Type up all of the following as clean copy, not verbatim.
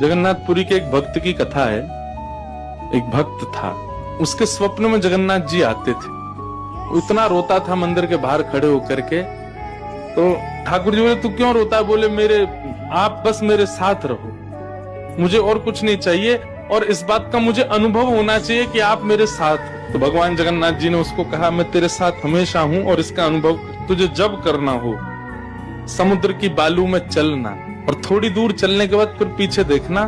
जगन्नाथपुरी के एक भक्त की कथा है। एक भक्त था, उसके स्वप्न में जगन्नाथ जी आते थे। वो इतना रोता था मंदिर के बाहर खड़े होकर के। तो ठाकुर जी बोले, तू क्यों रोता है? बोले, आप बस मेरे साथ रहो, मुझे और कुछ नहीं चाहिए, और इस बात का मुझे अनुभव होना चाहिए कि आप मेरे साथ हो। तो भगवान जगन्नाथ जी ने उसको कहा, मैं तेरे साथ हमेशा हूं, और इसका अनुभव तुझे जब करना हो समुद्र की बालू में चलना, और थोड़ी दूर चलने के बाद फिर पीछे देखना,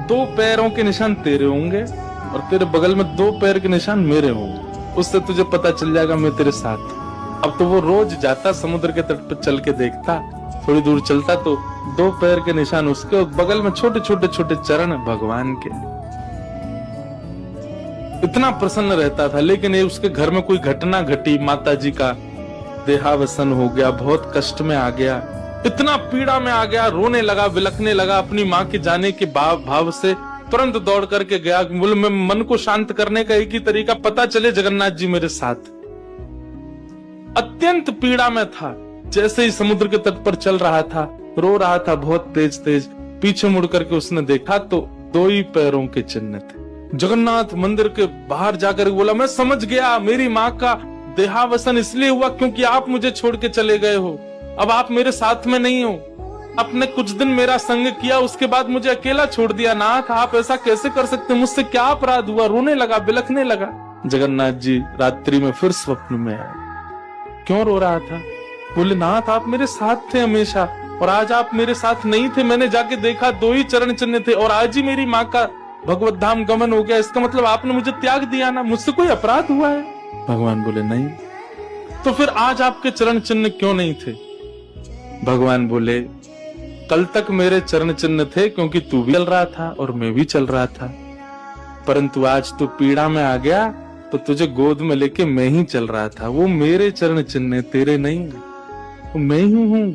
2 पैरों के निशान तेरे होंगे और तेरे बगल में 2 पैर के निशान मेरे होंगे। उससे तुझे पता चल जाएगा मैं तेरे साथ। अब तो वो रोज जाता, समुद्र के तट पर चल के देखता, थोड़ी दूर चलता तो 2 पैर के निशान उसके और बगल में छोटे छोटे छोटे चरण भगवान के। इतना प्रसन्न रहता था। लेकिन ये उसके घर में कोई घटना घटी, माता जी का देहावसन हो गया, बहुत कष्ट में आ गया, इतना पीड़ा में आ गया, रोने लगा, बिलखने लगा। अपनी माँ के जाने के भाव से तुरंत दौड़ करके गया। बोले, मैं मन को शांत करने का एक ही तरीका, पता चले जगन्नाथ जी मेरे साथ। अत्यंत पीड़ा में था। जैसे ही समुद्र के तट पर चल रहा था, रो रहा था बहुत तेज तेज। पीछे मुड़ करके उसने देखा तो 2 ही पैरों के चिन्ह थे। जगन्नाथ मंदिर के बाहर जाकर बोला, मैं समझ गया, मेरी माँ का देहावसन इसलिए हुआ क्योंकि आप मुझे छोड़ के चले गए हो। अब आप मेरे साथ में नहीं हो। आपने कुछ दिन मेरा संग किया, उसके बाद मुझे अकेला छोड़ दिया। नाथ, आप ऐसा कैसे कर सकते? मुझसे क्या अपराध हुआ? रोने लगा, बिलखने लगा। जगन्नाथ जी रात्रि में फिर स्वप्न में आए। क्यों रो रहा था? बोले, नाथ, आप मेरे साथ थे हमेशा, और आज आप मेरे साथ नहीं थे। मैंने जाके देखा 2 ही चरण चिन्ह थे, और आज ही मेरी माँ का भगवत धाम गमन हो गया। इसका मतलब आपने मुझे त्याग दिया ना? मुझसे कोई अपराध हुआ है? भगवान बोले, नहीं। तो फिर आज आपके चरण चिन्ह क्यों नहीं थे? भगवान बोले, कल तक मेरे चरण चिन्ह थे क्योंकि तू भी चल रहा था और मैं भी चल रहा था, परंतु आज तू पीड़ा में आ गया तो तुझे गोद में लेके मैं ही चल रहा था। वो मेरे चरण चिन्ह, तेरे नहीं, वो मैं ही हूं।